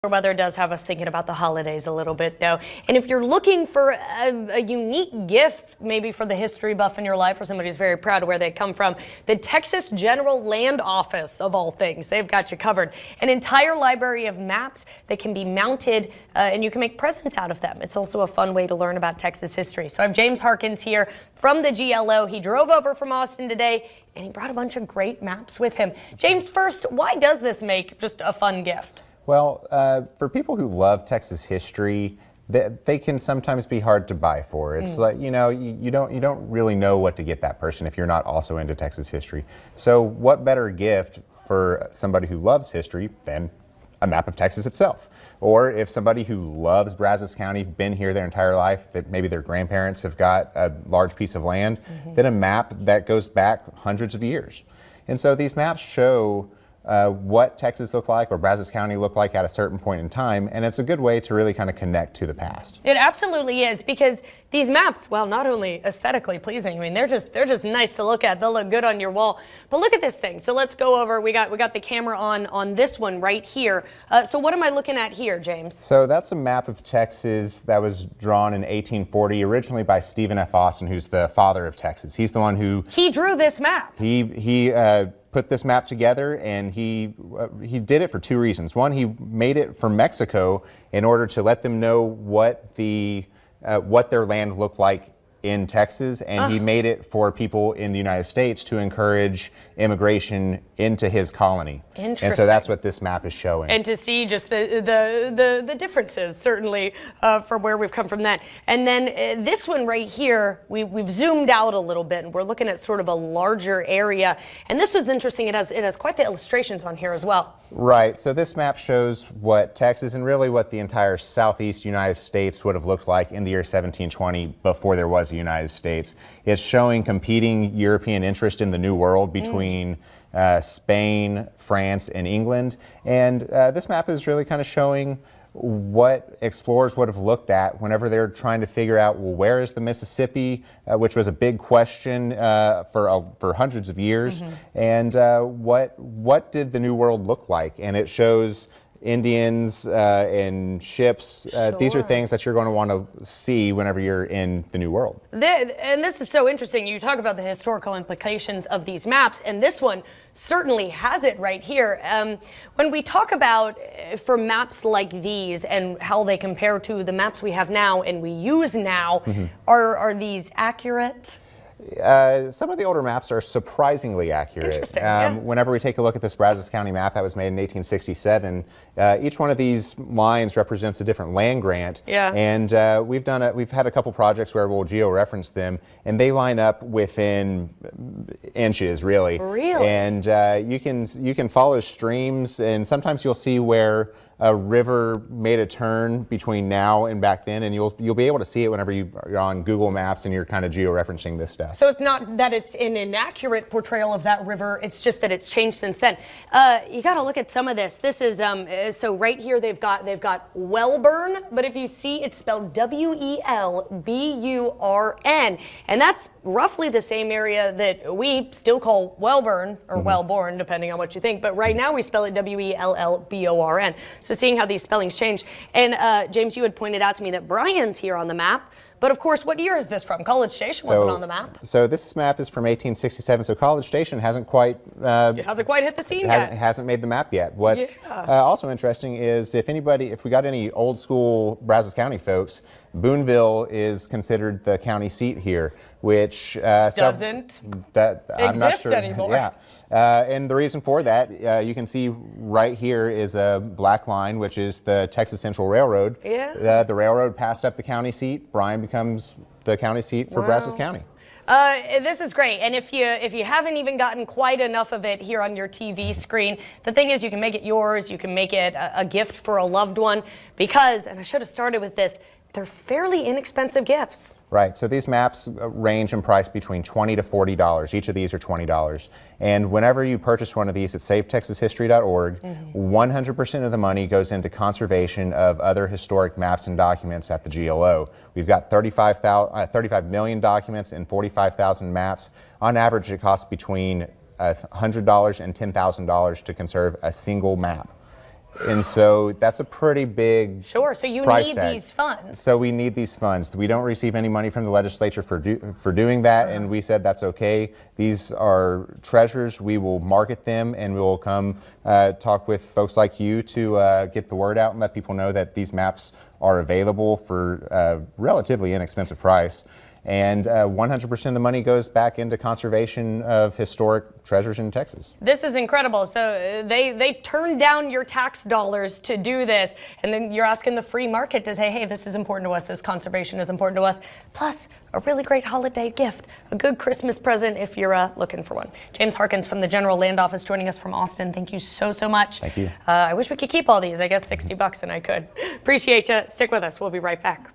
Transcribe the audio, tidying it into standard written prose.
Weather does have us thinking about the holidays a little bit, though. And if you're looking for a unique gift, maybe for the history buff in your life or somebody who's very proud of where they come from, the Texas General Land Office, of all things, they've got you covered. An entire library of maps that can be mounted and you can make presents out of them. It's also a fun way to learn about Texas history. So I have James Harkins here from the GLO. He drove over from Austin today and he brought a bunch of great maps with him. James, first, why does this make just a fun gift? Well, for people who love Texas history, they can sometimes be hard to buy for. It's like, you know, you don't really know what to get that person if you're not also into Texas history. So what better gift for somebody who loves history than a map of Texas itself? Or if somebody who loves Brazos County, been here their entire life, that maybe their grandparents have got a large piece of land, then a map that goes back hundreds of years. And so these maps show what Texas looked like or Brazos County looked like at a certain point in time, and it's a good way to really kind of connect to the past. It absolutely is, because these maps, well, not only aesthetically pleasing, I mean, they're just nice to look at. They'll look good on your wall. But look at this thing. So let's go over. We got the camera on this one right here. So what am I looking at here, James? So that's a map of Texas that was drawn in 1840, originally by Stephen F. Austin, who's the father of Texas. He's the one who drew this map. He put this map together, and he did it for two reasons. One, he made it for Mexico in order to let them know what their land looked like in Texas, and he made it for people in the United States to encourage immigration into his colony. Interesting. And so that's what this map is showing. And to see just the differences, certainly, from where we've come from that. And then this one right here, we've zoomed out a little bit, and we're looking at sort of a larger area. And this was interesting. It has quite the illustrations on here as well. Right. So this map shows what Texas and really what the entire southeast United States would have looked like in the year 1720 before there was the United States. It's showing competing European interest in the New World between Spain, France, and England. And this map is really kind of showing what explorers would have looked at whenever they're trying to figure out, well, where is the Mississippi, which was a big question for hundreds of years, and what did the New World look like? And it shows Indians and ships. These are things that you're going to want to see whenever you're in the New World. And this is so interesting. You talk about the historical implications of these maps, and this one certainly has it right here. When we talk about for maps like these and how they compare to the maps we have now and we use now, are these accurate? Some of the older maps are surprisingly accurate. Interesting. Whenever we take a look at this Brazos County map that was made in 1867, each one of these lines represents a different land grant. Yeah. And we've had a couple projects where we'll geo-reference them, and they line up within inches, really. Really? And you can follow streams, and sometimes you'll see where a river made a turn between now and back then, and you'll be able to see it whenever you're on Google Maps and you're kind of geo-referencing this stuff. So it's not that it's an inaccurate portrayal of that river, it's just that it's changed since then. You got to look at some of this. This is so right here they've got Welburn, but if you see it's spelled W-E-L-B-U-R-N, and that's roughly the same area that we still call Welburn or Wellborn, depending on what you think. But right now we spell it W-E-L-L-B-O-R-N. So seeing how these spellings change. And James, you had pointed out to me that Bryan's here on the map. But of course, what year is this from? College Station wasn't on the map. So this map is from 1867. So College Station hasn't quite hit the scene yet. Hasn't made the map yet. What's also interesting is if we got any old school Brazos County folks, Boonville is considered the county seat here, which doesn't I'm not sure anymore. Yeah, and the reason for that, you can see right here is a black line, which is the Texas Central Railroad. Yeah. The railroad passed up the county seat. Bryan becomes the county seat for Brazos County. This is great, and if you haven't even gotten quite enough of it here on your TV screen, the thing is you can make it yours, you can make it a gift for a loved one, because, and I should have started with this, they're fairly inexpensive gifts. Right, so these maps range in price between $20 to $40. Each of these are $20. And whenever you purchase one of these at SaveTexasHistory.org, 100% of the money goes into conservation of other historic maps and documents at the GLO. We've got 35 million documents and 45,000 maps. On average, it costs between $100 and $10,000 to conserve a single map. And so that's a pretty big Sure, so you price need tag. these funds. So we need these funds. We don't receive any money from the legislature for doing that, and we said that's okay. These are treasures. We will market them, and we will come talk with folks like you to get the word out and let people know that these maps are available for a relatively inexpensive price. And 100% of the money goes back into conservation of historic treasures in Texas. This is incredible. So they turned down your tax dollars to do this, and then you're asking the free market to say, hey, this is important to us, this conservation is important to us, plus a really great holiday gift, a good Christmas present if you're looking for one. James Harkins from the General Land Office joining us from Austin. Thank you so much. Thank you. I wish we could keep all these. I guess $60 and I could. Appreciate you. Stick with us. We'll be right back.